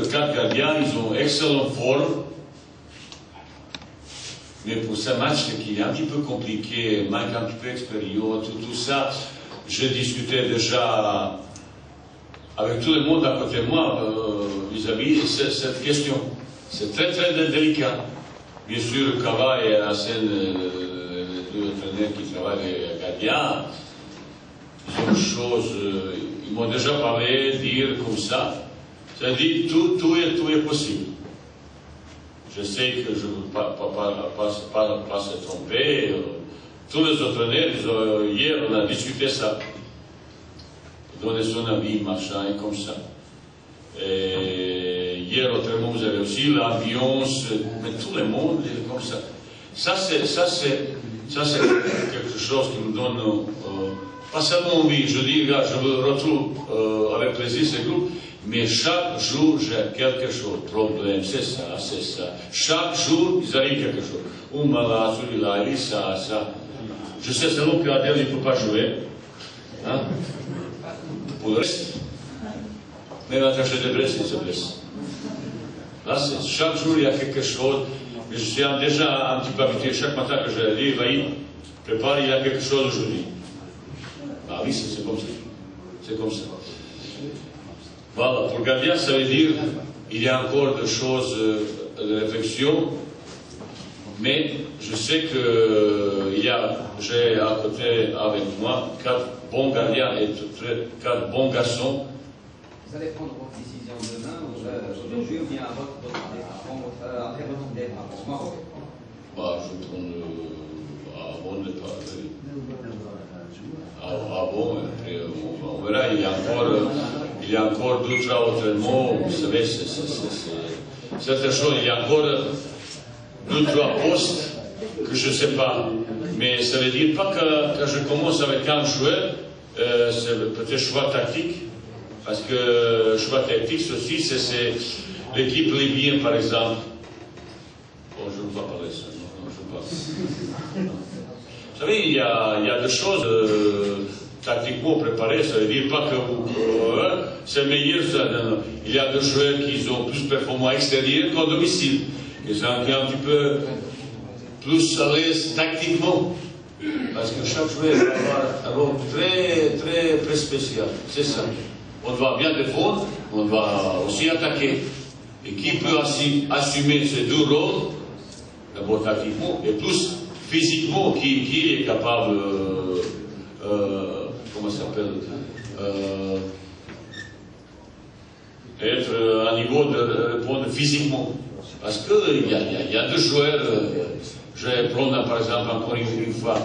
4 gardiens, ils ont excellente forme. Mais pour ce match qui est un petit peu compliqué, manque un petit peu d'expérience, tout ça, je discutais déjà avec tout le monde à côté de moi vis-à-vis de cette question. C'est très très délicat. Bien sûr, Kava et Hassan, les deux entraîneurs qui travaillent les gardiens, ils ont des choses, ils m'ont déjà parlé, dire comme ça. C'est-à-dire tout est possible. Je sais que je ne veux pas se tromper. Tous les entraîneurs, hier, on a discuté ça. Donner son avis, machin, et comme ça. Et hier, autrement, vous avez aussi l'ambiance, mais tout le monde est comme ça. Ça, c'est quelque chose qui nous donne, pas seulement envie, je dis, gars, je me retrouve avec plaisir ce groupe, mais chaque jour, j'ai quelque chose, problème, c'est ça. Chaque jour, il arrive quelque chose. Un malade, celui-là, il dit ça. Je sais seulement qu'Adèle, il ne peut pas jouer. Hein? Pour le reste, même attaché de Brest, il se blesse. Là, chaque jour, il y a quelque chose. Mais je suis déjà un petit peu habitué. Chaque matin que je dis, Vaïd, prépare, il y a quelque chose aujourd'hui. Ah oui, c'est comme ça. C'est comme ça. Voilà, pour gardien, ça veut dire il y a encore des choses de réflexion, mais je sais que j'ai à côté avec moi 4 bons gardiens et 4 bons garçons. Vous allez prendre votre décision demain ou aujourd'hui ou bien après votre départ au Maroc? Bah, je prends avant le départ. Avant, et après on verra, il y a encore d'autres entraînements, vous savez, c'est certaines choses, il y a encore 2-3 postes que je ne sais pas. Mais ça ne veut dire pas que quand je commence avec un joueur, c'est peut-être choix tactique, parce que choix tactique aussi, c'est l'équipe libyenne par exemple. Bon, je ne veux pas parler de ça, non, je ne veux pas. Vous savez, il y a des choses tactiquement préparées, ça ne veut dire pas que c'est meilleur. Il y a des joueurs qui ont plus performants à l'extérieur qu'au domicile. Ils sont un petit peu plus à l'aise tactiquement. Parce que chaque joueur va avoir un rôle très spécial. C'est ça. On va bien défendre, on va aussi attaquer. Et qui peut assumer ces deux rôles, d'abord tactiquement, et plus physiquement, qui est capable, comment ça s'appelle, être à niveau de répondre physiquement. Parce qu'il y a deux joueurs, je vais prendre par exemple encore une fois,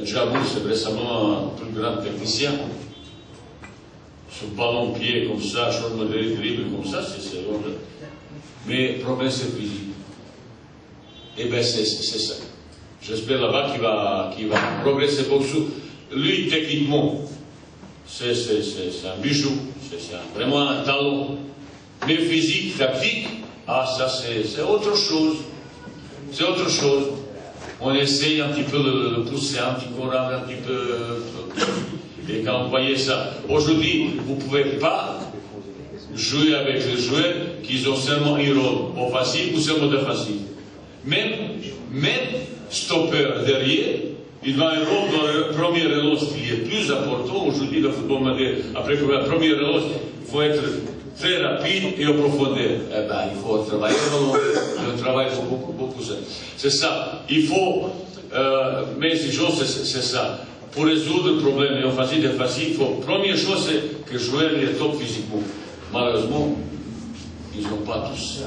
Djabou, c'est récemment un plus grand technicien. Sur ballon-pied comme ça, changement de dribble comme ça, c'est vrai. Mais le problème c'est physique. Et bien c'est ça. J'espère là-bas qu'il va progresser beaucoup. Lui, techniquement, c'est un bijou, c'est vraiment un talent. Mais physique, tactique, ça c'est autre chose. C'est autre chose. On essaye un petit peu de le pousser, un petit peu, un petit peu. Et quand vous voyez ça, aujourd'hui, vous ne pouvez pas jouer avec les joueurs qui ont seulement un rôle offensif ou seulement défensif. Même stopper derrière, il va un rôle dans le premier relance qui est plus important aujourd'hui dans le football moderne. Après la première relance, il faut être très rapide et en profondeur. Eh ben, il faut travailler on travaille beaucoup ça. C'est ça. Il faut, mes exigences, c'est ça. Pour résoudre le problème offensif et défensif, première chose, c'est que le joueur est top physiquement. Malheureusement, ils n'ont pas tous.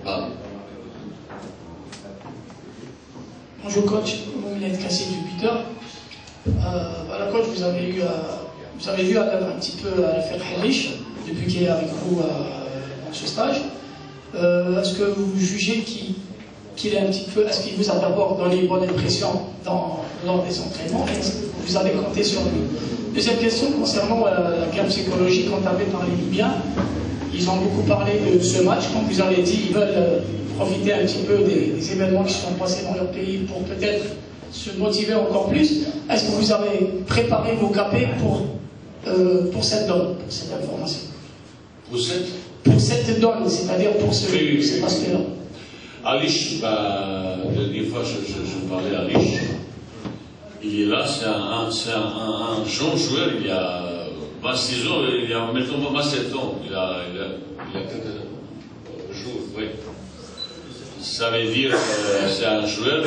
Voilà. Bonjour coach, Moulette Kassi du Peter. Voilà coach, vous avez vu un petit peu faire Halish depuis qu'il est avec vous dans ce stage. Est-ce que vous jugez qu'il est un petit peu, est-ce qu'il vous a d'abord donné une bonne impression lors des entraînements? Est-ce que vous avez compté sur lui? Deuxième question concernant la gamme psychologique entamée par les Libyens. Ils ont beaucoup parlé de ce match, comme vous avez dit, ils veulent profiter un petit peu des événements qui se sont passés dans leur pays pour peut-être se motiver encore plus. Est-ce que vous avez préparé vos capés pour cette donne, pour cette information? Pour cette pour cette donne, c'est-à-dire pour ce aspect-là. Alish, la dernière fois je parlais à Alish, il est là, c'est un jeune joueur, il y a 26 ans, il y a mettons 27 ans, il a quelques jours, oui. Ça veut dire que c'est un joueur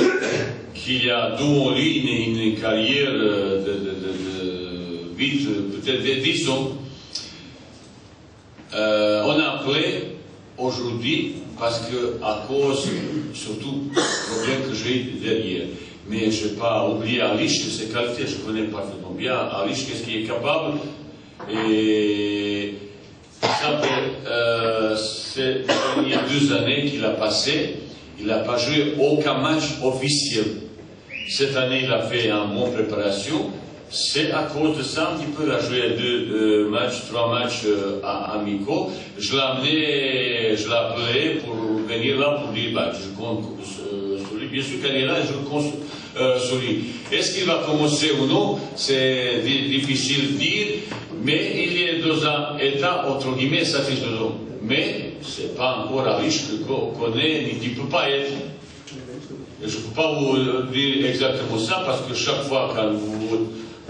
qui a devant lui une carrière de vite, peut-être de 10 ans. On a appelé aujourd'hui parce que, à cause, surtout, du problème que j'ai derrière. Mais je n'ai pas oublié Alish de ses qualités, je connais parfaitement bien Alish, qu'est-ce qu'il est capable. Et ça c'est il y a 2 années qu'il a passé, il n'a pas joué aucun match officiel. Cette année, il a fait un bon préparation. C'est à cause de ça un petit peu, il a joué 2 matchs, 3 matchs amicaux. Je l'ai amené, je l'ai appelé pour venir là pour dire, bah, je compte sur lui. Bien sûr qu'elle est là, je compte sur lui. Est-ce qu'il va commencer ou non? C'est difficile de dire, mais il est dans un état, entre guillemets, satisfaisant. Mais c'est pas encore Alish qu'on connaît, ni qui ne peut pas être. Et je ne peux pas vous dire exactement ça, parce que chaque fois quand vous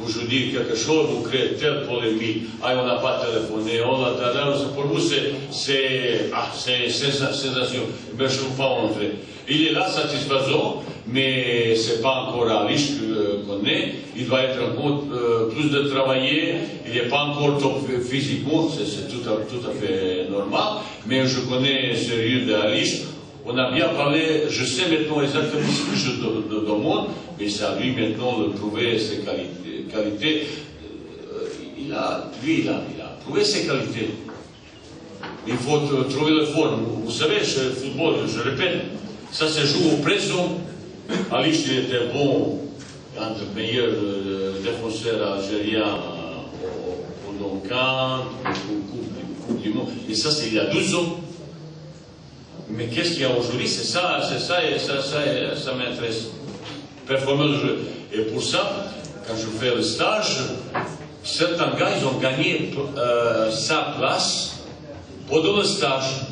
je dis quelque chose, vous créez telle polémique, ah, on n'a pas téléphoné, on a pour vous c'est sensation, mais je ne peux pas montrer. Il est là satisfaisant, mais ce n'est pas encore Alish qu'on est, il va être encore plus de travailler, il n'est pas encore top physiquement, c'est tout à fait normal, mais je connais le sérieux d'Alish. On a bien parlé, je sais maintenant exactement ce que je demande, mais c'est à lui maintenant de prouver ses qualités. Il a prouvé ses qualités. Il faut trouver la forme. Vous savez, chez le football, je répète, ça se joue au présent. Alish, il était bon, un des meilleurs défenseurs algériens au Doncan, au Coupe du Monde. Et ça, c'est il y a 12 ans. Mais qu'est-ce qu'il y a aujourd'hui? C'est ça, et ça m'intéresse. Performance de jeu. Et pour ça, quand je fais le stage, certains gars, ils ont gagné sa place pendant le stage.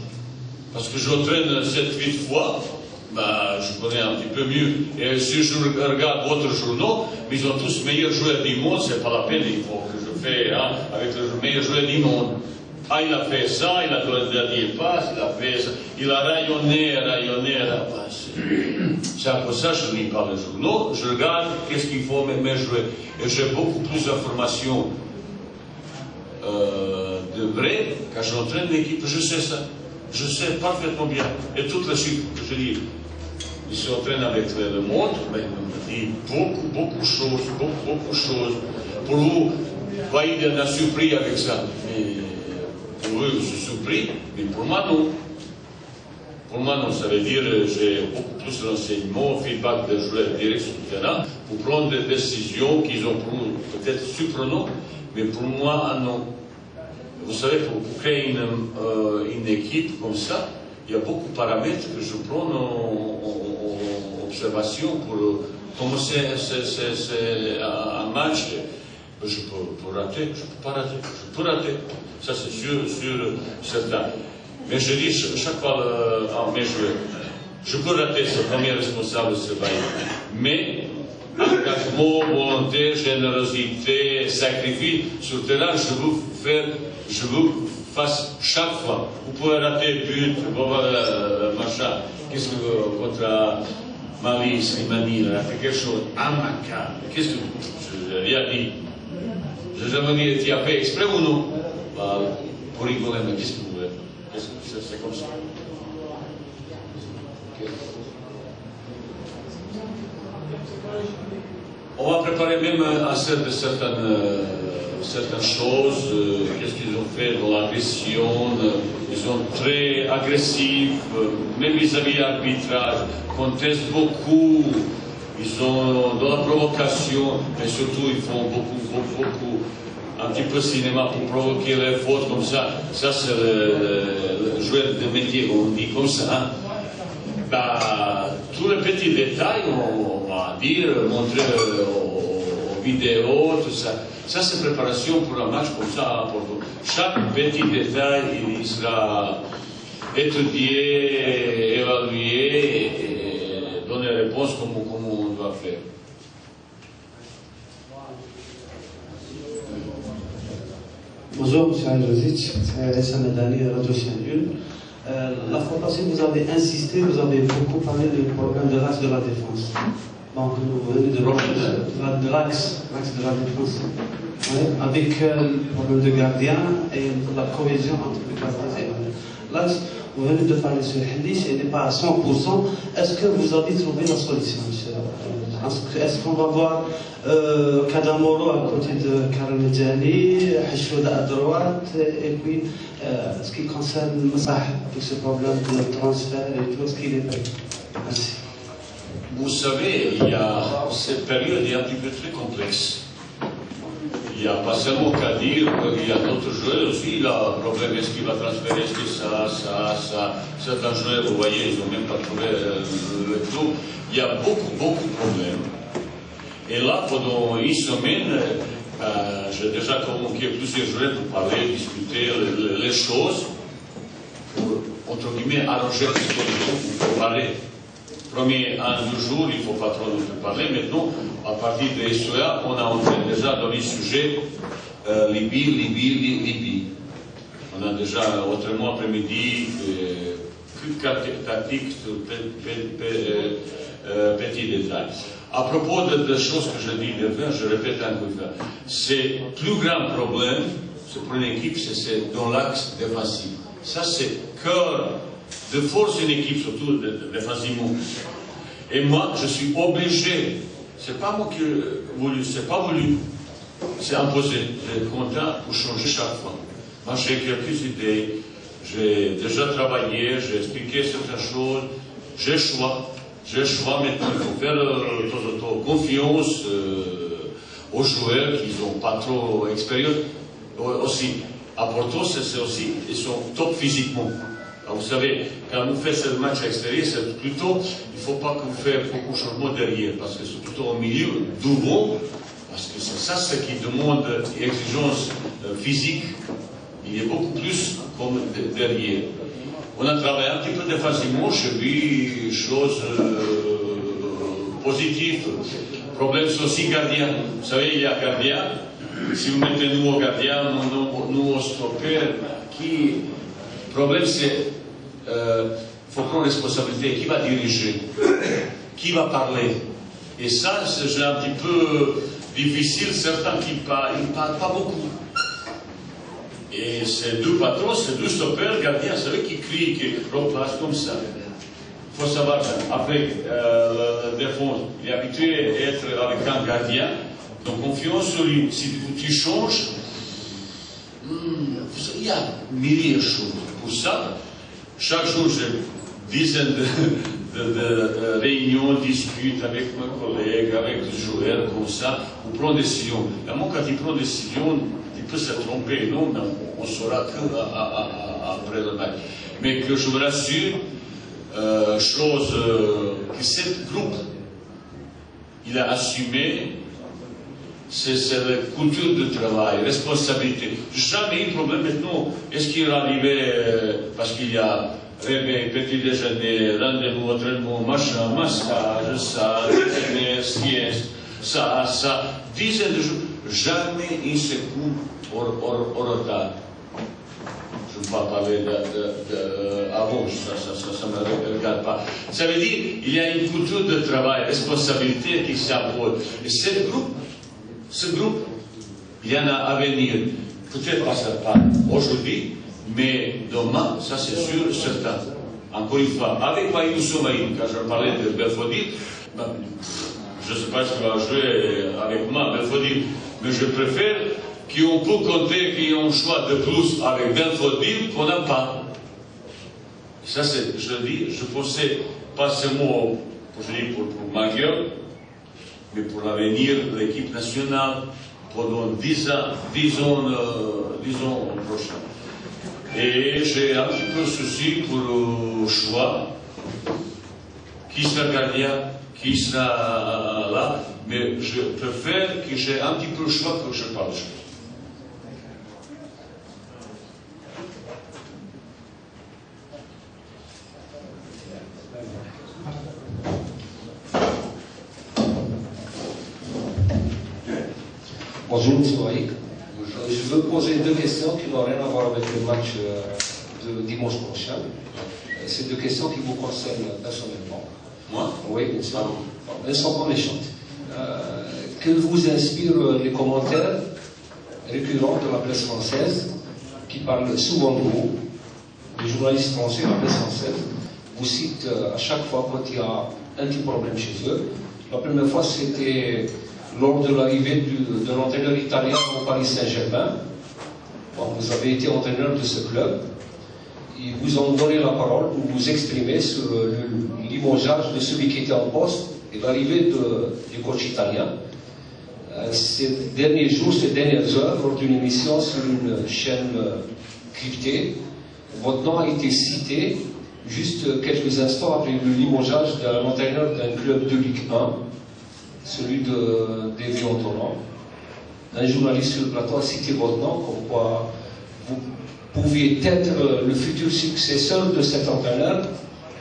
Parce que j'entraîne 7-8 fois, bah, je connais un petit peu mieux. Et si je regarde votre journaux, ils ont tous meilleurs joueurs du monde, c'est pas la peine, il faut que je fais avec le meilleur joueur du monde. Ah, il a fait ça, il a donné des passes, il a fait ça, il a rayonné la passe. C'est à cause de ça que je lis pas les journaux, je regarde qu'est-ce qu'il faut même jouer. Et j'ai beaucoup plus d'informations de vrai quand j'entraîne l'équipe, je sais ça. Je sais parfaitement bien. Et toute la suite, je dis, ils s'entraînent avec le monde, mais il me dit beaucoup de choses. Pour vous, voyez, il a surpris avec ça. Mais, pour eux, je suis surpris, mais pour moi, non. Pour moi, non. Ça veut dire que j'ai beaucoup plus de renseignements, feedback des joueurs directs sur le terrain, pour prendre des décisions qu'ils ont peut-être surprenantes, mais pour moi, non. Vous savez, pour créer une équipe comme ça, il y a beaucoup de paramètres que je prends en observation pour commencer un match. Je peux rater, je peux pas rater, je peux rater. Ça, c'est sûr, certain. Mais je dis chaque fois à mes joueurs, je peux rater, c'est le premier responsable, c'est Baïd. Mais engagement, volonté, générosité, sacrifice, sur le terrain, je vous fasse chaque fois. Vous pouvez rater but, machin. Qu'est-ce que contre Mali, Slimani, il a fait quelque chose, Amaka. Qu'est-ce que je n'ai rien dit. Je jamais dit, tu as fait exprès ou non? Bah, pour rigoler, mais qu'est-ce que vous voulez? C'est comme ça. On va préparer même certaines choses. Qu'est-ce qu'ils ont fait dans l'agression? Ils sont très agressifs, même vis-à-vis de l'arbitrage, contestent beaucoup. Ils sont dans la provocation, mais surtout ils font beaucoup, un petit peu de cinéma pour provoquer les fautes comme ça. Ça, c'est le joueur de métier, on dit comme ça. Hein. Bah, tous les petits détails, on va dire, montrer aux vidéos, tout ça. Ça, c'est préparation pour un match comme ça à Porto. Chaque petit détail, il sera étudié, évalué et donner réponse comme on doit faire. Bonjour, M. Al-Jazic, c'est Issa Medani, Radio Chien. La fois passée, vous avez insisté, vous avez beaucoup parlé du problème de l'axe de la défense. Donc, vous venez de l'axe de la défense. Ouais, avec le problème de gardien et la cohésion entre les gardiens et l'axe. Vous venez de parler sur Hadith, il n'est pas à 100%. Est-ce que vous avez trouvé la solution, monsieur? Est-ce qu'on va voir Kadamoro à côté de Karim Medjani, Hachouda à droite, et puis ce qui concerne Massah, avec ce problème de transfert et tout, est-ce qu'il est prêt? Merci. Vous savez, cette période est un petit peu très complexe. Il n'y a pas seulement qu'à dire, il y a d'autres joueurs aussi. Le problème, est-ce qu'il va transférer, est-ce que ça. Certains joueurs, vous voyez, ils n'ont même pas trouvé le tout. Il y a beaucoup de problèmes. Et là, pendant une semaine, j'ai déjà convoqué plusieurs joueurs pour parler, discuter les choses, pour, entre guillemets, arranger les choses, pour parler. Premier 1-2 jours, il ne faut pas trop nous parler. Maintenant, à partir de SOA, on a entré déjà dans les sujets Libye. On a déjà, autrement, après-midi, tactique, petits détails. À propos des choses que je dis déjà, je répète encore une fois, c'est le plus grand problème, pour une équipe, c'est dans l'axe défensif. Ça, c'est cœur de force une équipe, surtout défensivement. Et moi, je suis obligé, c'est pas moi qui ai voulu, c'est pas voulu, c'est imposé. J'ai content pour changer chaque fois. Moi, j'ai quelques idées, j'ai déjà travaillé, j'ai expliqué certaines choses, j'ai choix maintenant, il faut faire confiance aux joueurs qui n'ont pas trop d'expérience. Aussi, à Porto, c'est aussi, ils sont top physiquement. Alors, vous savez, quand vous faites ce match extérieur, c'est plutôt, il ne faut pas que vous fassiez beaucoup de changements derrière, parce que c'est plutôt au milieu, devant, parce que c'est ça ce qui demande exigence physique. Il y a beaucoup plus comme derrière. On a travaillé un petit peu défensivement, j'ai vu choses positives. Le problème, c'est aussi gardien. Vous savez, il y a gardien. Si vous mettez nous au gardien, nous au stopper, le problème, c'est il faut prendre responsabilité. Qui va diriger? Qui va parler? Et ça, c'est un petit peu difficile. Certains qui ne parlent pas beaucoup. Et ces deux patrons, ces deux stoppers, gardiens, c'est eux qui crient, qui remplacent comme ça. Il faut savoir, avec la défense, il est habitué à être avec un gardien, donc confiance sur lui. Si tu changes, il y a milliers de choses. Pour ça, chaque jour, j'ai dizaines de réunions, discute avec mes collègues, avec les joueurs, comme ça, pour prendre des décisions. Et moi, quand il prend des décisions, il peut se tromper, non, mais on saura après le match. Mais que je vous rassure, que ce groupe, il a assumé, c'est la culture de travail, responsabilité. Jamais eu de problème maintenant. Est-ce qu'il est arrivé, parce qu'il y a réveil, petit déjeuner, rendez-vous, entraînement, machin, massage, ça, sieste, ça, dizaines de jours, jamais une seconde au retard. Je ne vais pas parler avant, ça ne me regarde pas. Ça veut dire qu'il y a une culture de travail, responsabilité qui s'impose. Et ce groupe, il y en a à venir. Peut-être pas aujourd'hui, mais demain, ça c'est sûr, certain. Encore une fois, avec Payou Soumaï, quand je parlais de Belfodil, je ne sais pas s'il va jouer avec moi, Belfodil, mais je préfère qu'on peut compter qu'il y a un choix de plus avec Belfodil qu'on n'a pas. Ça, je le dis, je pensais pas seulement pour ma gueule, mais pour l'avenir de l'équipe nationale pendant 10 ans prochains. Et j'ai un petit peu souci pour le choix qui sera gardien, qui sera là, mais je préfère que j'ai un petit peu le choix que je parle de choses. Bonjour, M. Waïk. Je veux poser deux questions qui n'ont rien à voir avec le match de dimanche prochain. C'est deux questions qui vous concernent personnellement. Moi? Oui, bien sûr. Elles ne sont pas méchantes. Que vous inspirent les commentaires récurrents de la presse française qui parlent souvent de vous, les journalistes français, la presse française, vous citent à chaque fois quand il y a un petit problème chez eux. La première fois, c'était lors de l'arrivée d'un entraîneur italien au Paris Saint-Germain. Bon, vous avez été entraîneur de ce club. Ils vous ont donné la parole pour vous exprimer sur le limogeage de celui qui était en poste et l'arrivée du coach italien. Ces derniers jours, ces dernières heures, lors d'une émission sur une chaîne cryptée, votre nom a été cité juste quelques instants après le limogeage d'un entraîneur d'un club de Ligue 1, celui d'Evian Tonon. Un journaliste sur le plateau a cité votre nom, comme quoi vous pouviez être le futur successeur de cet entraîneur.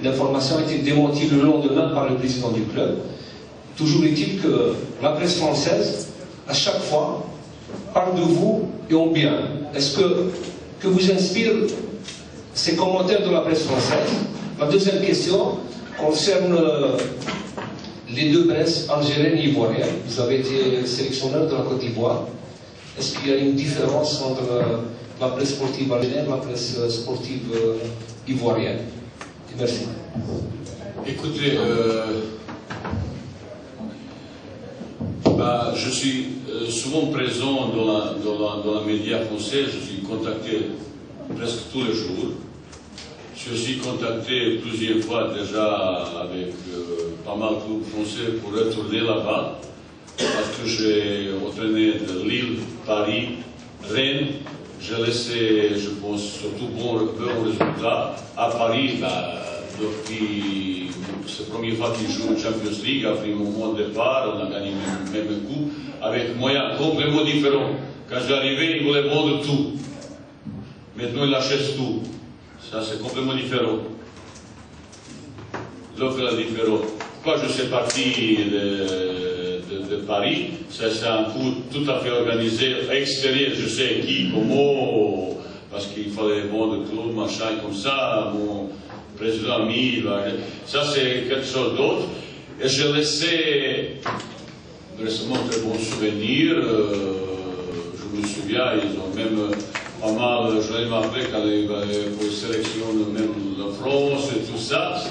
L'information a été démentie le lendemain par le président du club. Toujours est-il que la presse française, à chaque fois, parle de vous et en bien. Est-ce que vous inspire ces commentaires de la presse française? La deuxième question concerne les deux presses algériennes et ivoiriennes. Vous avez été sélectionneur de la Côte d'Ivoire. Est-ce qu'il y a une différence entre la presse sportive algérienne et la presse sportive ivoirienne? Merci. Écoutez, je suis souvent présent dans la média français, je suis contacté presque tous les jours. Je suis contacté plusieurs fois déjà avec pas mal de clubs français pour retourner là-bas, parce que j'ai entraîné de Lille, Paris, Rennes. J'ai laissé, je pense, surtout bon résultat. À Paris, depuis cette première fois qu'ils jouent en Champions League, après mon départ, on a gagné même un coup, avec moyens complètement différents. Quand j'arrivais, ils voulaient vendre tout. Maintenant, ils achètent tout. Ça, c'est complètement différent. L'offre est différente. Quand je suis parti de Paris, c'est un coup tout à fait organisé, extérieur, je sais qui, comment, parce qu'il fallait vendre tout, machin, comme ça, mon président ami, ça c'est quelque chose d'autre. Et j'ai laissé récemment de bons souvenirs, je me souviens, ils ont même pas mal, je l'ai appelé quand ils sélectionnent même la France et tout ça.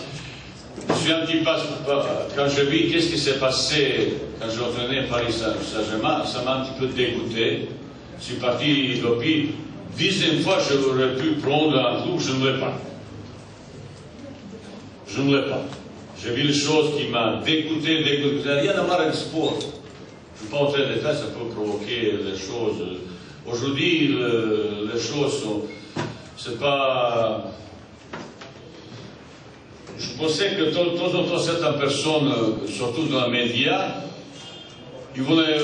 Je suis un petit peu, quand j'ai vu qu'est-ce qui s'est passé quand j'ai entraîné Paris Saint-Germain, ça m'a un petit peu dégoûté. Je suis parti depuis 10e fois, j'aurais pu prendre un club, je ne l'ai pas. Je ne l'ai pas. J'ai vu les choses qui m'ont dégoûté. Rien à voir avec le sport. Je ne vais pas entrer dans les détails, ça peut provoquer les choses. Aujourd'hui, les choses sont. C'est pas. Je pensais que de temps en temps, certaines personnes, surtout dans les médias, ils voulaient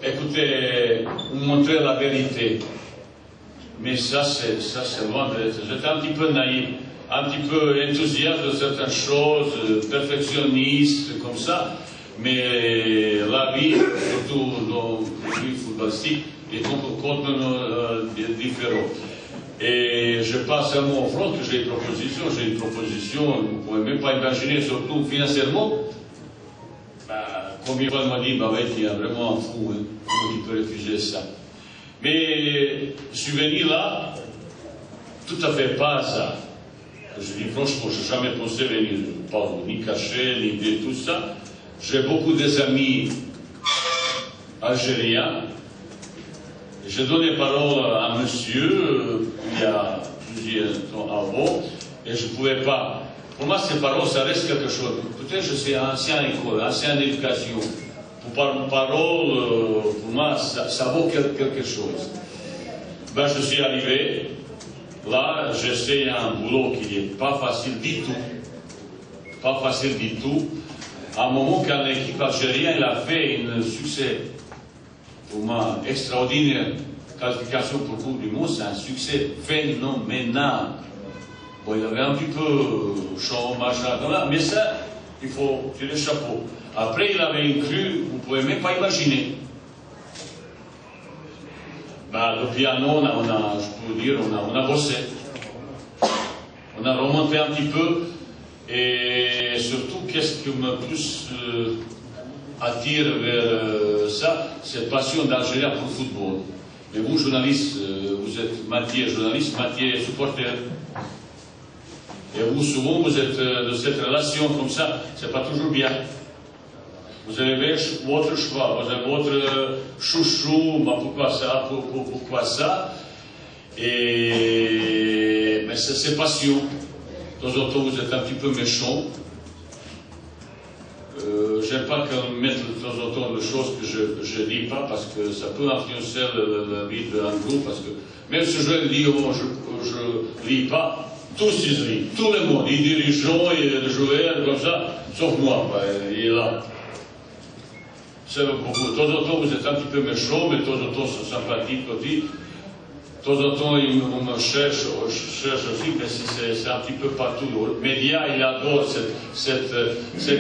écouter ou montrer la vérité. Mais ça, c'est loin d'être. J'étais un petit peu naïf, un petit peu enthousiaste de certaines choses, perfectionniste, comme ça. Mais la vie, surtout dans le vie footballistique, est complètement différente. Et je passe seulement en France que j'ai une proposition, vous ne pouvez même pas imaginer, surtout financièrement. Combien de fois on m'a dit, il y a vraiment un fou, hein, comment il peut refuser ça. Mais je suis venu là, tout à fait pas à ça. Je dis franchement, je n'ai jamais pensé venir, pas ni cacher, ni de tout ça. J'ai beaucoup d'amis algériens. J'ai donné parole à un monsieur il y a plusieurs temps avant, et je ne pouvais pas. Pour moi, ces paroles, ça reste quelque chose. Peut-être que je suis ancien école, ancienne éducation. Pour parole, pour moi, ça vaut quelque chose. Je suis arrivé, là, j'essaie un boulot qui n'est pas facile du tout. pas facile du tout. À un moment, quand l'équipe algérienne a fait un succès vraiment extraordinaire, qualification pour le Coupe du Monde, c'est un succès phénoménal. Bon, il y avait un petit peu chaud, machin, mais ça, il faut tirer le chapeau. Après, il avait inclus, vous ne pouvez même pas imaginer. Ben, le piano, je peux dire, on a bossé. On a remonté un petit peu. Et surtout, qu'est-ce qui me plus attire vers ça, cette passion d'Algérien pour le football. Mais vous, journaliste, vous êtes Mathieu journaliste, Mathieu supporter. Et vous, souvent, vous êtes de cette relation comme ça, c'est pas toujours bien. Vous avez votre choix, vous avez votre chouchou, mais pourquoi ça, pourquoi ça. Mais c'est passion. De temps en temps, vous êtes un petit peu méchant. J'aime pas qu'on mette de temps en temps des choses que je dis pas parce que ça peut influencer la vie d'un groupe. Parce que même si je dis oh, je lis pas, tous ils lisent, tout le monde, les dirigeants et les joueurs comme ça, sauf moi, il est là. C'est beaucoup. De temps en temps, vous êtes un petit peu méchant, mais de temps en temps, c'est sympathique aussi. De temps en temps, on me cherche aussi, mais c'est un petit peu partout. Le média, il adore cet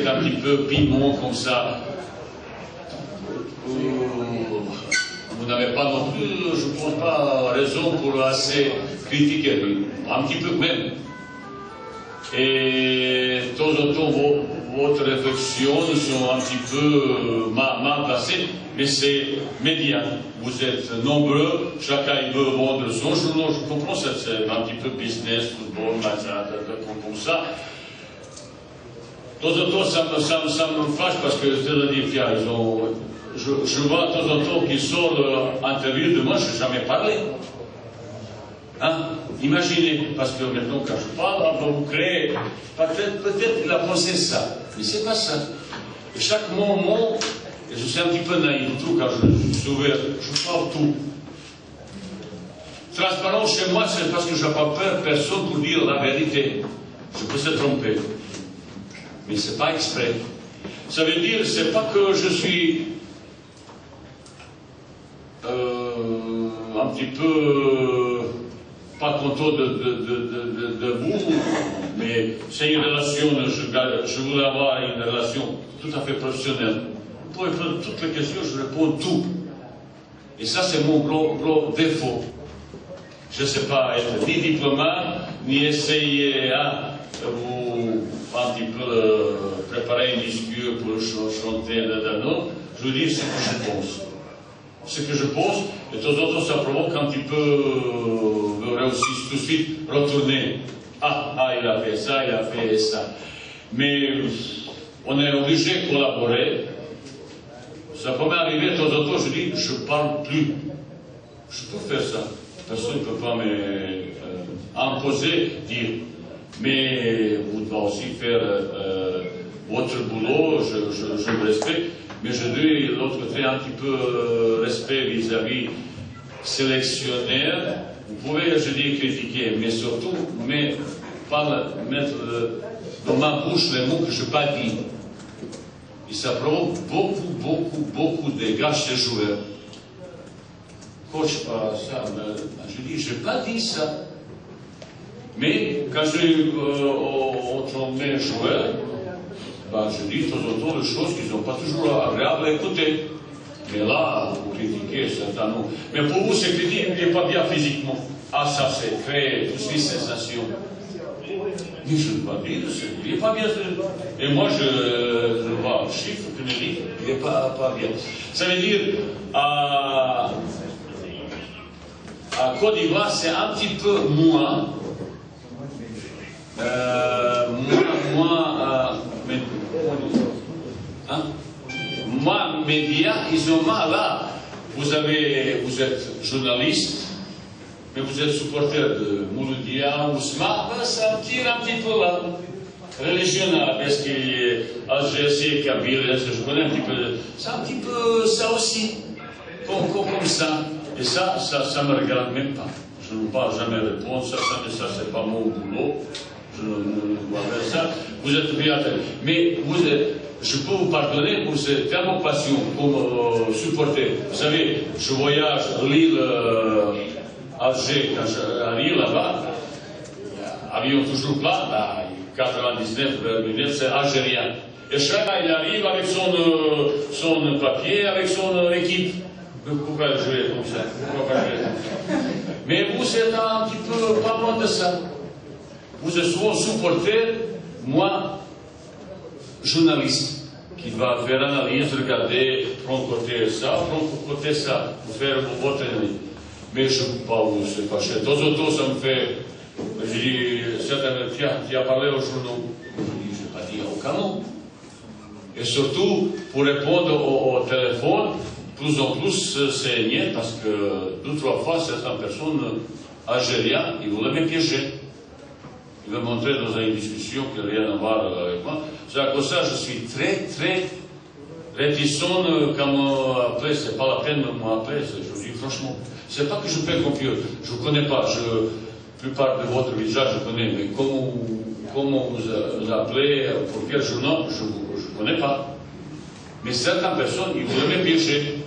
un petit peu piment comme ça. Vous n'avez pas non plus, je ne pense pas, raison pour assez critiquer lui. Un petit peu même. Et de temps en temps, votre réflexion sont un petit peu mal placées, mais c'est média. Vous êtes nombreux, chacun il veut vendre son journal, je comprends, c'est un petit peu business, football, match, comme ça. De temps en temps, ça me fâche parce que, c'est-à-dire, je vois de temps en temps qu'ils sortent interview de moi, je n'ai jamais parlé. Hein? Imaginez, parce que maintenant quand je parle, vous créez, peut-être il a pensé ça, mais c'est pas ça. Et chaque moment, et je suis un petit peu naïf, tout quand je suis ouvert, je parle tout. Transparence chez moi, c'est parce que je n'ai pas peur personne pour dire la vérité. Je peux se tromper, mais c'est pas exprès. Ça veut dire, c'est pas que je suis un petit peu pas content de vous, mais c'est une relation, je voulais avoir une relation tout à fait professionnelle. Vous pouvez poser toutes les questions, je réponds tout. Et ça, c'est mon gros défaut. Je ne sais pas être ni diplomate, ni essayer à vous un petit peu préparer un discours pour chanter non. Je vous dis ce que je pense. Ce que je pense, et de temps en temps ça provoque un petit peu de réussir tout de suite, retourner. Ah, il a fait ça, il a fait ça. Mais on est obligé de collaborer. Ça peut m'arriver, de temps en temps, je dis, je ne parle plus. Je peux faire ça. Personne ne peut pas m'imposer, dire. Mais vous devez aussi faire votre boulot, je vous respecte. Mais je dis de l'autre côté un petit peu respect vis-à-vis sélectionnaire. Vous pouvez, je dis, critiquer, mais surtout, pas mettre dans ma bouche les mots que je n'ai pas dit. Et ça provoque beaucoup de dégâts chez les joueurs. Coach, ça, je dis, je n'ai pas dit ça. Mais quand je suis entre mes joueurs, je dis de temps en temps des choses qui ne sont pas toujours agréables à écouter. Mais là, vous critiquez certainement. Mais pour vous, c'est critique, il n'est pas bien physiquement. Ah, ça, c'est fait, tout de suite, sensation. Mais je ne veux pas dire, il n'est pas bien. Et moi, je vois le chiffre que je dis, il n'est pas bien. Ça veut dire, à Côte d'Ivoire, c'est un petit peu moins. Moi, médias, ils ont mal là. Vous êtes journaliste, mais vous êtes supporter de Mouloudia, Ousma, ça tire un petit peu là. Religionnel, est-ce qu'il est AGC, Kabyle, je connais un petit peu. C'est un petit peu ça aussi, comme ça. Et ça ne me regarde même pas. Je ne vais pas jamais répondre, ça c'est pas mon boulot. Je ne vois pas ça. ça, vous êtes bien. Mais je peux vous pardonner pour cette tellement passion comme supporter. Vous savez, je voyage Lille, Alger, quand j'arrive là-bas, avion toujours plat, là, 99,9, c'est algérien. Et chacun, il arrive avec son papier, avec son équipe. Pourquoi jouer comme ça? Pourquoi pas jouer? Mais vous êtes un petit peu pas loin de ça. Vous êtes souvent supporter, moi, journaliste, qui va faire analyse, regarder, prendre côté ça, prendre côté ça, pour faire votre ennemi. Mais je ne peux pas vous fâcher. De temps en temps, ça me fait. Je dis, tu as parlé aux journaux. Je dis, je n'ai pas dit aucun mot. Et surtout, pour répondre au téléphone, plus en plus c'est niais, parce que 2-3 fois, certaines personnes algériennes, ils voulaient me piéger. Ils veulent montrer dans une discussion qui n'a rien à voir avec moi. C'est à cause de ça que je suis très, très réticent quand on appelle, c'est pas la peine de m'appeler, je vous dis franchement. C'est pas que je fais confiance, je ne connais pas, la plupart de votre visage je connais, mais comment vous appelez, pour quel journal, je ne connais pas. Mais certaines personnes, ils voulaient me piéger.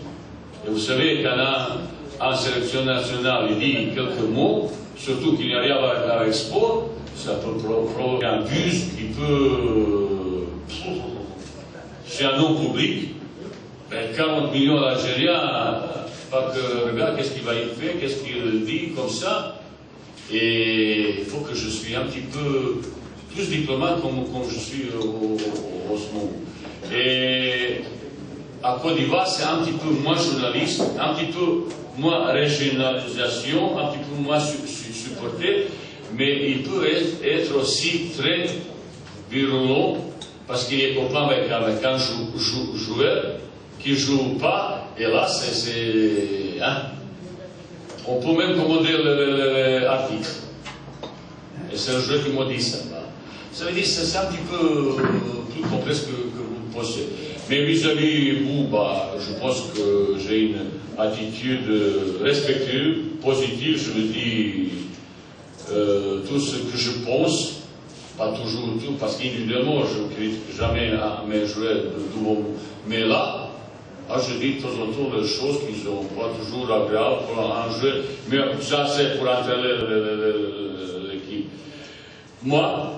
Et vous savez, quand un sélection nationale il dit quelques mots, surtout qu'il n'y a rien avec sport, ça peut provoquer un bus qui peut. C'est un nom public. Ben, 40 millions d'Algériens, pas que regarde qu'est-ce qu'il va y faire, qu'est-ce qu'il dit comme ça. Et il faut que je suis un petit peu plus diplomate comme je suis au ce moment. Et à Côte d'Ivoire, c'est un petit peu moins journaliste, un petit peu moins régionalisation, un petit peu moins supporté, mais il peut être aussi très virulent parce qu'il est copain avec un joueur qui ne joue pas, et là, c'est. Hein? On peut même commander l'article. Et c'est le jeu qui m'a dit ça. Ça veut dire que c'est un petit peu plus complexe que vous pensez. Mais vis-à-vis vous, je pense que j'ai une attitude respectueuse, positive. Je vous dis tout ce que je pense, pas toujours tout, parce qu'individuellement, je ne critique jamais à mes joueurs de nouveau. Mais là, je dis de temps en temps des choses qui ne sont pas toujours agréables pour un joueur. Mais ça, c'est pour entraîner l'équipe. Moi,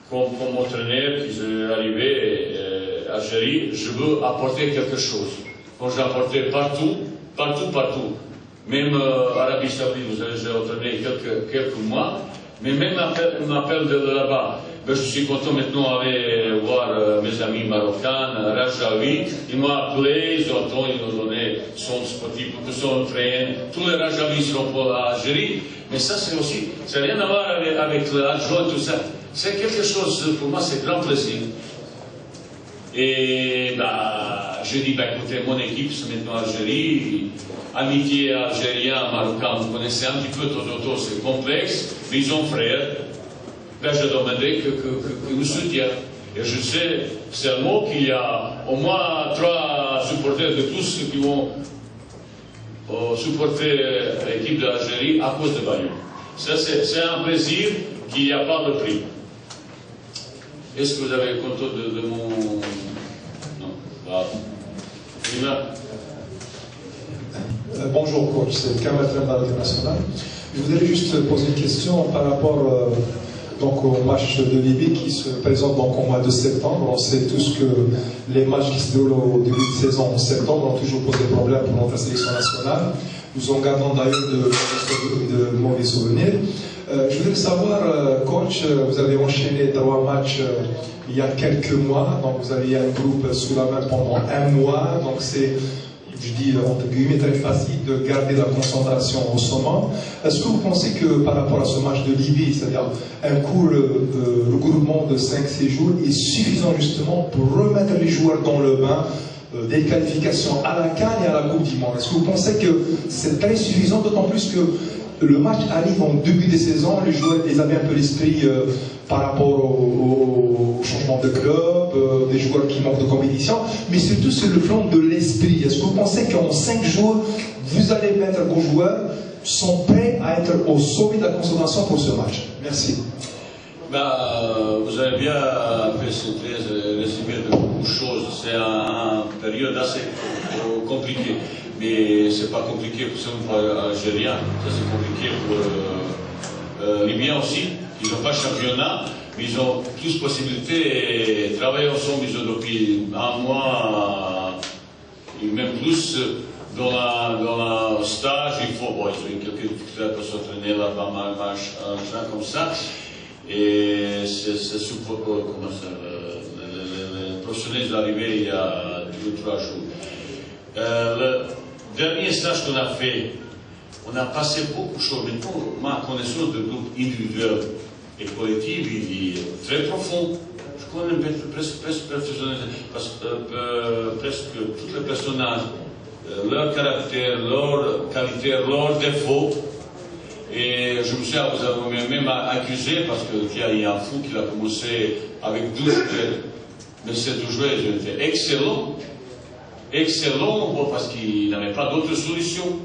comme entraîneur qui est arrivé à Algérie, je veux apporter quelque chose. Quand j'ai apporté partout. Même Arabie Saoudite, vous savez, j'ai entraîné quelques mois, mais même m'appelle de là-bas. Ben, je suis content maintenant d'aller voir mes amis marocains, Rajavi. Ils m'ont appelé, ils nous donné son sportif, son entraîne. Tous les Rajavis seront pour l'Algérie. Mais ça, c'est aussi, ça n'a rien à voir avec l'adjoint, tout ça. C'est quelque chose, pour moi, c'est grand plaisir. Et je dis, écoutez, mon équipe, c'est maintenant Algérie. Amitié algérien-marocain, vous connaissez un petit peu, tout, c'est complexe, mais ils sont frères. Je demandais que nous soutiennent. Et je sais seulement qu'il y a au moins 3 supporters de tous ceux qui vont supporter l'équipe d'Algérie à cause de Bayon. C'est un plaisir qu'il n'y a pas de prix. Est-ce que vous avez compte de mon... Non. Bonjour coach, c'est Kamal Tremba International. Je voudrais juste poser une question par rapport donc au match de Libye qui se présente donc au mois de septembre. On sait tous que les matchs qui se déroulent au début de saison en septembre ont toujours posé problème pour notre sélection nationale. Nous en gardons d'ailleurs de mauvais souvenirs. Je voudrais savoir, coach, vous avez enchaîné 3 matchs il y a quelques mois, donc vous avez un groupe sous la main pendant 1 mois, donc c'est, je dis entre guillemets, très facile de garder la concentration au sommet. Est-ce que vous pensez que par rapport à ce match de Libye, c'est-à-dire un court regroupement de 5-6 jours est suffisant justement pour remettre les joueurs dans le bain des qualifications à la CAN et à la Coupe du Monde? Est-ce que vous pensez que c'est très suffisant, d'autant plus que le match arrive en début de saison, les joueurs ils avaient un peu l'esprit par rapport au changement de club, des joueurs qui manquent de compétition, mais surtout sur le plan de l'esprit. Est-ce que vous pensez qu'en 5 jours, vous allez mettre vos joueurs sont prêts à être au sommet de la concentration pour ce match? Merci. Vous avez bien résumé de beaucoup de choses. C'est une période assez compliquée. Mais c'est pas compliqué pour l'Algérien, ça c'est compliqué pour les Libyens aussi. Ils n'ont pas de championnat, mais ils ont tous possibilité de travailler ensemble. Ils ont depuis un mois et même plus dans la stage. Il faut, bon, ils ont quelques difficultés pour s'entraîner là-bas, machin comme ça. Et c'est comment ça, les professionnels sont arrivés il y a 2 ou 3 jours. Le dernier stage qu'on a fait, on a passé beaucoup de choses. Maintenant, ma connaissance de groupe individuel et collectif, il est très profond. Je connais presque tous les personnages, leur caractère, leur qualité, leurs défauts. Et je me suis même accusé parce qu'il y a un fou qui a commencé avec 12 joueurs. Mais ces 12 joueurs, ils étaient excellents. Excellent, bon, parce qu'il n'avait pas d'autre solution.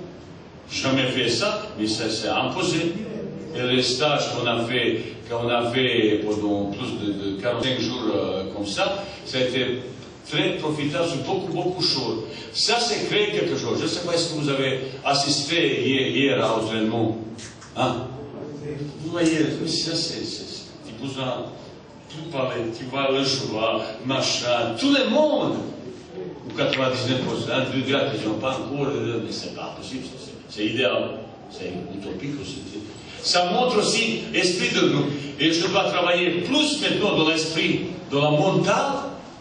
Jamais fait ça, mais ça s'est imposé. Et les stages qu'on a fait pendant plus de 45 jours comme ça a été très profitable sur beaucoup de choses. Ça, c'est créé quelque chose. Je ne sais pas si vous avez assisté hier à l'entraînement. Hein? Vous voyez, ça, tu peux parler, tu vois le choix, machin, tout le monde. 99%, deux gars qui n'ont pas encore, mais c'est pas possible, c'est idéal, c'est utopique aussi. Ça montre aussi l'esprit de groupe. Et je dois travailler plus maintenant dans l'esprit, dans la mental,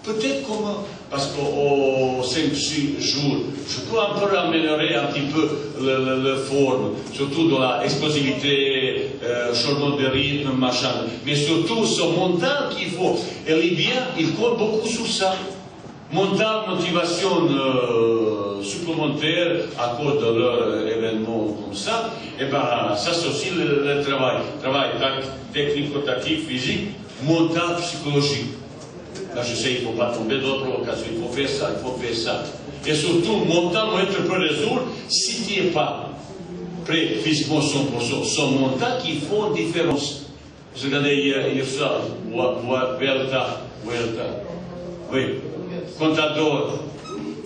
peut-être comme, parce qu'aux 5-6 jours, je peux un peu améliorer un petit peu la forme, surtout dans l'explosivité, changement de rythme, machin. Mais surtout ce mental qu'il faut. Et les Libyens, ils comptent beaucoup sur ça. Mental, motivation supplémentaire à cause de leur événement comme ça, et ben ça c'est aussi le travail. Travail technico-tactique, physique, mental, psychologique. Là je sais, il ne faut pas tomber dans la provocation, il faut faire ça, il faut faire ça. Et surtout, mentalement être prêt résoudre, si tu n'es pas prêt physiquement 100%, son mental qui font une différence. Regardez hier soir, Vuelta. Oui. Contador,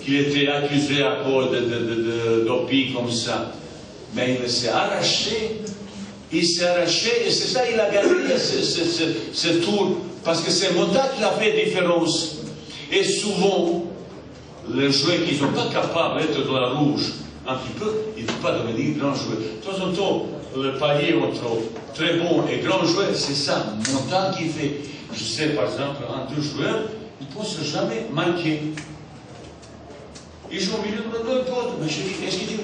qui était accusé à cause de doping comme ça. Mais il s'est arraché. Il s'est arraché et c'est ça, il a gagné ce tour. Parce que c'est mental qui a fait différence. Et souvent, les joueurs qui ne sont pas capables d'être dans la rouge, un petit peu, ils ne peuvent pas devenir grands joueurs. De temps en temps, le palier entre très bon et grand joueur, c'est ça, mental qui fait. Je sais par exemple, un 2 joueurs, ils ne pensent jamais marquer. Ils jouent au milieu de l'autre pote. Mais je dis, est-ce qu'il dit,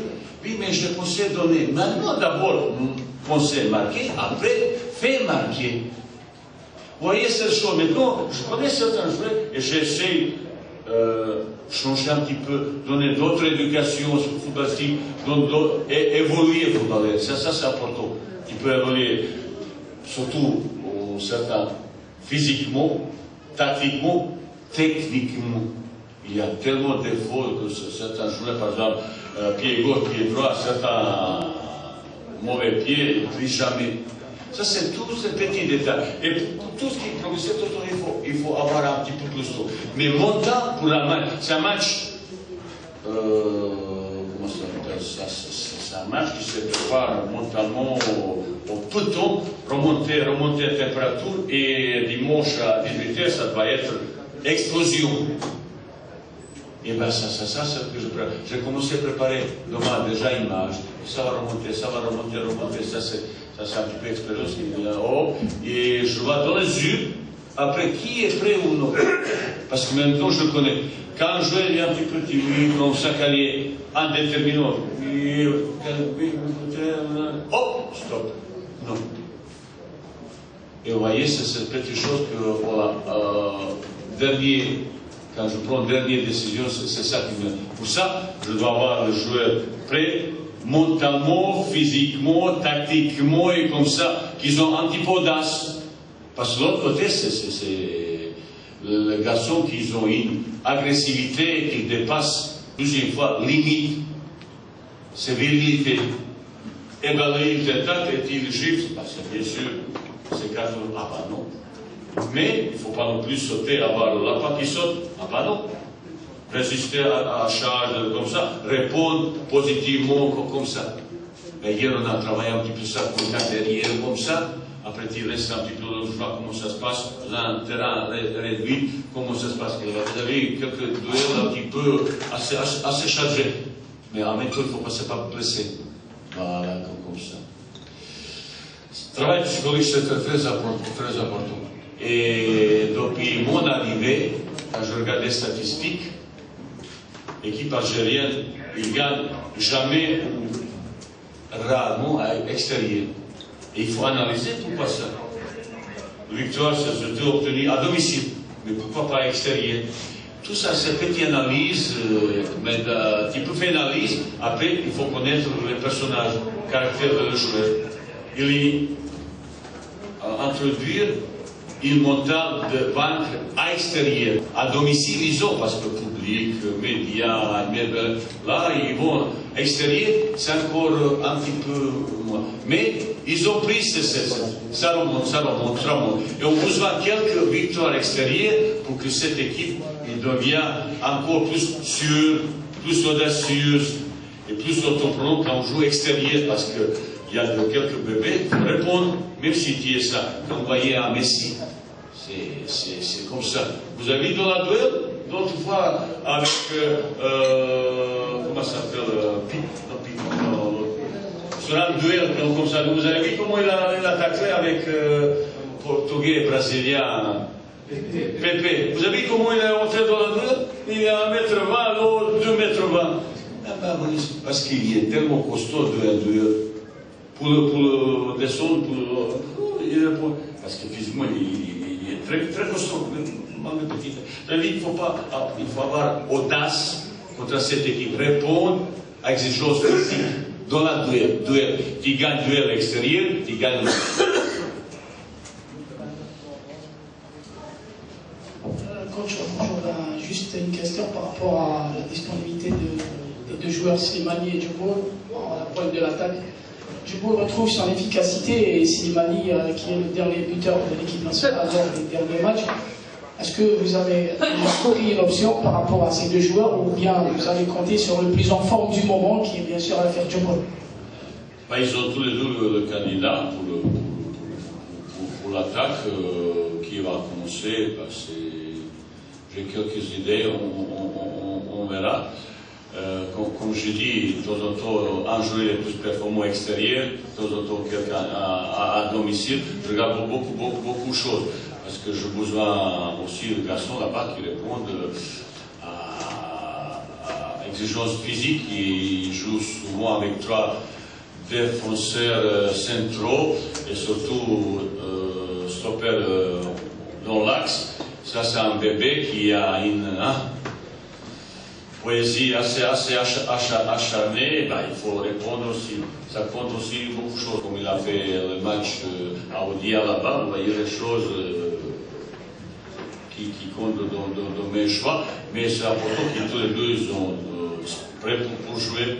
oui, mais je pensais donner. Maintenant, d'abord, penser marquer, après, faire marquer. Vous voyez cette chose. Maintenant, je connais certains joueurs et j'essaie de changer un petit peu, donner d'autres éducations footballistiques, évoluer le footballeur. Ça c'est important. Il peut évoluer, surtout certains physiquement, tactiquement, techniquement. Il y a tellement de défauts que certains joueurs, par exemple, pied gauche, pied droit, certains mauvais pieds, ils ne plient jamais. Ça, c'est tous ces petits détails. Et pour tout ce qui est progressif, il faut avoir un petit peu plus tôt. Mais mental, pour un match, c'est un match, comment ça s'appelle ça? C'est un match qui se prépare mentalement au peloton, remonter la température, et dimanche à 18h, ça doit être explosion. Et bien ça c'est ce que je prépare. J'ai commencé à préparer demain déjà une image. Ça va remonter, ça c'est un petit peu expérience qui vient haut. Et je vois dans les yeux, après qui est prêt ou non. Parce que maintenant je connais. Quand un joueur est un petit peu timide, comme ça, quand il est indéterminant, hop, stop. Non. Et vous voyez, c'est cette petite chose que, voilà, quand je prends dernière décision, c'est ça qui me... Pour ça, je dois avoir le joueur prêt, mentalement, physiquement, tactiquement, et comme ça, qu'ils ont un petit peu d'audace. Parce que de l'autre côté, c'est les garçons qui ont une agressivité qui dépasse plusieurs fois limite. C'est virilité. Et bien, il est il gifle, parce que bien sûr, c'est 4, ah bah non. Mais il ne faut pas non plus sauter, avoir le lapin qui saute, ah bah non. Résister à la charge comme ça, répondre positivement comme ça. Mais hier on a travaillé un petit peu ça pour derrière comme ça, après tu restes un petit peu dans le choix, comment ça se passe, dans un terrain réduit, comment ça se passe. Vous avez quelques duels un petit peu assez chargés, mais en même temps il ne faut pas blesser. Voilà, comme ça. Le travail psychologique c'est très important. Et depuis mon arrivée, quand je regarde les statistiques, l'équipe algérienne, il gagne jamais ou rarement à l'extérieur. Et il faut analyser pourquoi ça. La victoire, c'est surtout obtenu à domicile, mais pourquoi pas à l'extérieur? Tout ça, c'est une petite analyse, mais tu peux faire une analyse, après il faut connaître les personnages, le caractère de le joueur. Il y introduire une mental de vaincre à l'extérieur. À domicile, ils ont, parce que public, médias, là, ils vont. Extérieur, c'est encore un petit peu moins. Mais ils ont pris ça remonte. Et on a besoin de quelques victoires extérieures pour que cette équipe devienne encore plus sûre, plus audacieuse et plus autoprenante quand on joue extérieur, parce qu'il y a quelques bébés qui répondent, même si tu es ça. Quand vous voyez un Messi, c'est comme ça. Vous avez vu dans la duel, l'autre fois, avec, comment ça s'appelle, sur un duel comme ça, vous avez vu comment il a attaqué avec Portugais, Brésilien, Pepe. Vous avez vu comment il est rentré dans la duel? Il est à 1m20, l'autre 2m20. Ah ben oui, parce qu'il est tellement costaud de duel. Pour le descendre, parce que physiquement, il est très, très costaud, même petit. Il faut avoir audace contre cette équipe, répondre à exigences physiques dans la duel. Tu gagnes le duel extérieur, tu gagnes le Coach, j'aurais juste une question par rapport à la disponibilité des deux joueurs, Slimani et Djibril, à la pointe de l'attaque. Djibril retrouve son efficacité et Slimani, qui est le dernier buteur de l'équipe nationale lors des derniers matchs. Est-ce que vous avez pris l'option par rapport à ces deux joueurs ou bien vous allez compter sur le plus en forme du moment qui est bien sûr l'affaire Djibril? Ils ont tous les deux le candidat pour l'attaque qui va commencer. J'ai quelques idées, on verra. Comme je dis, de temps en temps, un joueur est plus performant extérieur, de temps en temps, quelqu'un à domicile. Je regarde beaucoup de choses. Parce que j'ai besoin aussi de garçons là-bas qui répondent à exigences physiques. Ils jouent souvent avec 3 défenseurs centraux et surtout stoppers dans l'axe. Ça, c'est un bébé qui a une poésie assez acharnée. Ben, il faut répondre aussi. Ça compte aussi beaucoup de choses. Comme il a fait le match à Odia là-bas, vous voyez les choses qui comptent dans mes choix. Mais c'est important que tous les deux sont prêts pour jouer.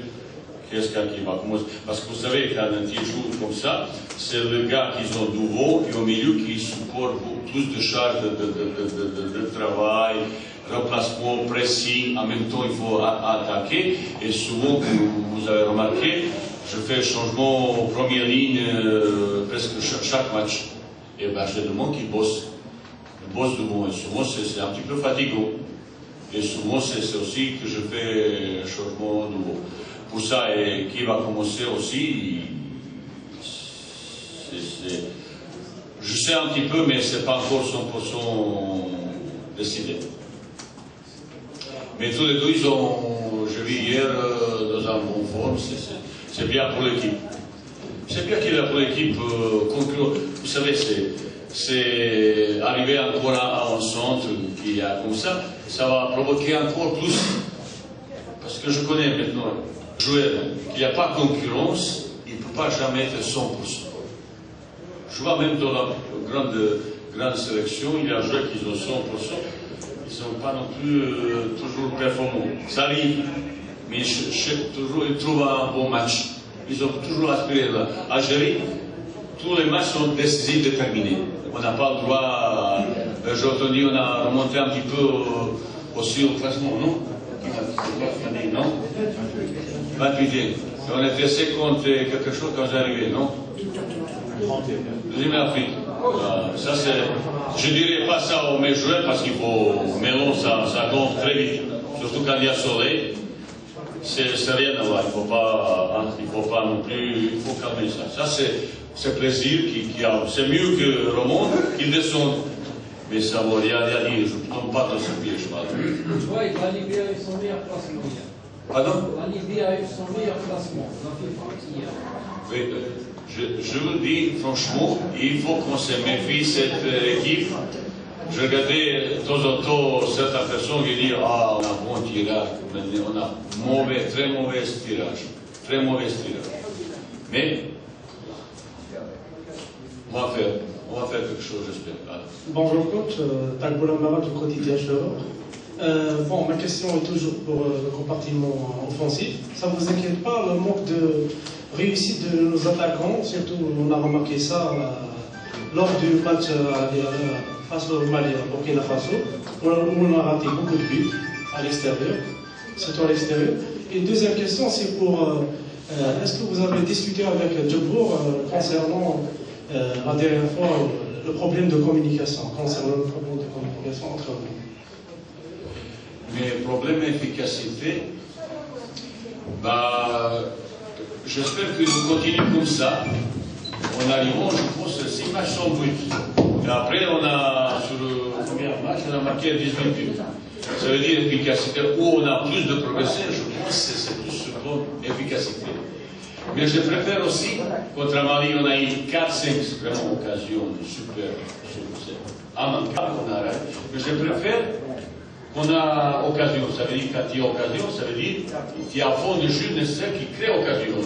Qu'est-ce qui va commencer? Parce que vous savez, quand ils jouent comme ça, c'est le gars qui sont nouveaux et au milieu qui supporte plus de charges de travail, remplacement, pressing, en même temps il faut attaquer. Et souvent, comme vous avez remarqué, je fais le changement en première ligne presque chaque match. Et ben j'ai le monde qui bosse. Il bosse devant. Et souvent c'est un petit peu fatigant. Et souvent c'est aussi que je fais un changement nouveau. Pour ça, et qui va commencer aussi, je sais un petit peu, mais ce n'est pas encore 100% décidé. Mais tous les deux, ils ont, je vis hier, dans un bon forme, c'est bien pour l'équipe. C'est bien qu'il a pour l'équipe conclure. Vous savez, c'est arriver encore à un centre qui a comme ça va provoquer encore plus. Parce que je connais maintenant un joueur qui n'a pas de concurrence, il ne peut pas jamais être 100%. Je vois même dans la grande sélection, il y a des joueurs qui ont 100%, ils ne sont pas non plus toujours performants. Ça arrive, mais toujours ils trouvent un bon match. Ils ont toujours aspiré là. Algérie, tous les matchs sont décisifs, déterminés. On n'a pas le droit, aujourd'hui on a remonté un petit peu aussi au classement, non? Non? 28e. On était 50 et quelque chose quand j'arrivais, non? Deuxième Afrique. Ça c'est, je dirais pas ça aux mes joueurs parce qu'il faut, Melon ça gonfle très vite. Surtout quand il y a soleil. C'est rien à voir, il ne faut pas non plus, il faut calmer ça. Ça c'est plaisir qui a, c'est mieux que remonte qu'il descende. Mais ça vaut rien dire, je ne tombe pas dans ce piège. Tu vois, la Libye a eu son meilleur classement hier. Pardon? La Libye a eu son meilleur classement. Oui, je vous dis franchement, il faut qu'on se méfie cette équipe. Je regardais de temps en temps certaines personnes qui disent ah, on a bon tirage, on a très mauvais tirage. Très mauvais tirage. Mais on va faire quelque chose, j'espère. Bonjour coach, Talboula Mara du quotidien Cheveur. Bon, ma question est toujours pour le compartiment offensif. Ça ne vous inquiète pas le manque de réussite de nos attaquants? Surtout, on a remarqué ça lors du match face au Mali à Burkina Faso, où on a raté beaucoup de buts à l'extérieur, surtout à l'extérieur. Et deuxième question, c'est pour est-ce que vous avez discuté avec Djobour concernant la dernière fois le problème de communication, entre vous? Mais problème d'efficacité, j'espère que nous continuons comme ça. En arrivant, je pense, 6 matchs sans but. Et après, on a, sur le premier match, on a marqué 18 buts. Ça veut dire efficacité. Où on a plus de progresser, je pense que c'est plus sur l'efficacité. Mais je préfère aussi, contre Mali, on a eu 4-5 vraiment occasions super. Immanquable, on a arrêté. Mais je préfère qu'on a occasion. Ça veut dire quand il y a occasion, ça veut dire qu'il y a un fond de jeu nécessaire qui crée occasion.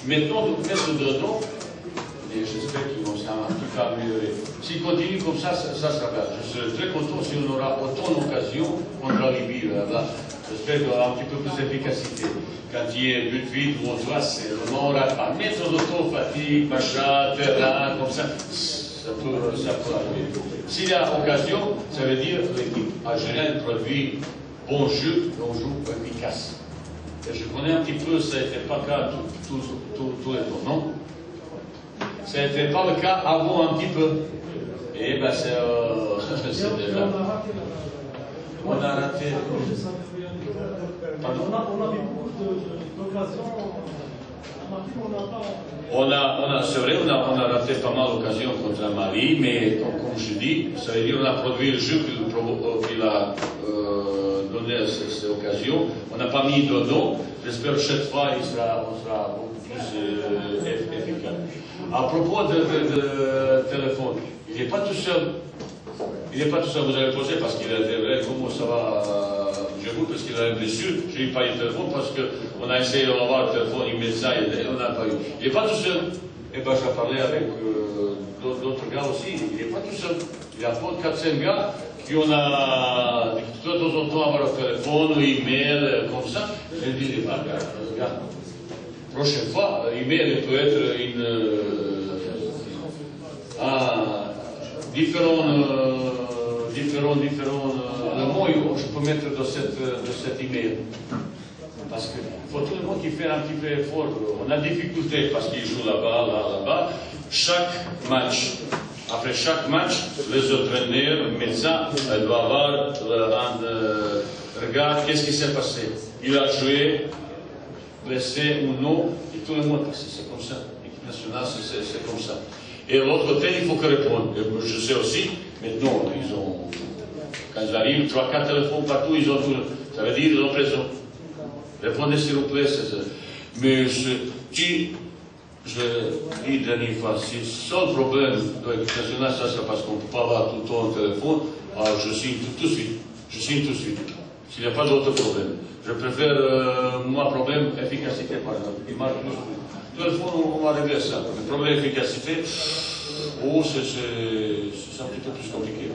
Maintenant, nous mettons dedans, et j'espère qu'ils vont un petit peu améliorer. S'ils continuent comme ça, ça sera bien. Je serai très content si on aura autant d'occasions contre la Libye. J'espère qu'il y aura un petit peu plus d'efficacité. Quand il y a but vide, on voit, on n'aura pas. Mettre d'autant fatigue, machin, terrain, comme ça, ça peut arriver. S'il y a occasion, ça veut dire que l'équipe algérienne produit bon jeu, bon jeu efficace. Et je connais un petit peu, ça n'était pas le cas tout les temps, non? Ça n'était pas le cas avant un petit peu. Et ben c'est déjà. On a raté. Pardon? On a eu beaucoup d'occasions. C'est vrai, on a raté pas mal d'occasions contre la Mali, mais comme je dis, ça veut dire qu'on a produit le jeu qu'il a donné cette occasion. On n'a pas mis dedans. J'espère que cette fois, on sera beaucoup plus efficace. À propos de téléphone, il n'est pas tout seul. Il n'est pas tout seul, vous avez posé parce qu'il a été vrai, comment ça va, j'avoue, parce qu'il a une blessure. Je n'ai pas eu le téléphone parce qu'on a essayé d'avoir le téléphone immédiat et on n'a pas eu. Il n'est pas tout seul. Et bien, j'ai parlé avec d'autres gars aussi. Il n'est pas tout seul. Il y a 4-5 gars qui on a de temps en temps avoir le téléphone, email, comme ça. Je dis, regarde, prochaine fois, email peut être différents mots je peux mettre dans cet email. Parce qu'il faut tout le monde qui fait un petit peu d'effort. On a difficulté parce qu'ils jouent là-bas, là-bas. Après chaque match, les entraîneurs, les médecins, doivent avoir un regard, qu'est-ce qui s'est passé. Il a joué, blessé ou non, et tout le monde, c'est comme ça. L'équipe nationale, c'est comme ça. Et de l'autre côté, il faut que répondre. Je sais aussi, maintenant, quand ils arrivent, 3-4 téléphones partout, ils ont tout. Ça veut dire qu'ils ont raison. Répondez s'il vous plaît. Mais je dis la dernière fois, si le seul problème de l'équipe nationale, ça c'est parce qu'on ne peut pas avoir tout le temps un téléphone, alors je signe tout de suite. Je signe tout de suite. S'il n'y a pas d'autre problème. Je préfère, moi, problème efficacité, par exemple. Il marche plus. Tout le fond, on va régler ça. Le problème d'efficacité, c'est un petit peu plus compliqué.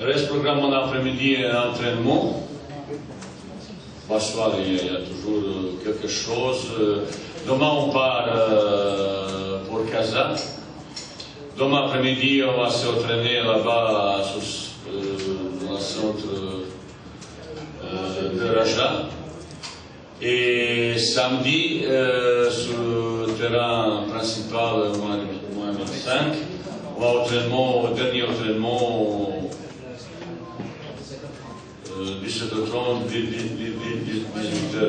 Reste programme en après-midi et un entraînement. Le soir, il y a toujours quelque chose. Demain, on part pour Casa. Demain après-midi, on va s'entraîner là-bas dans le centre de Raja. Et samedi, sur le terrain principal, moins 25, on va au dernier entraînement 17h30, 18h.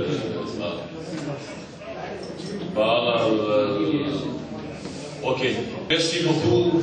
Ok, merci beaucoup.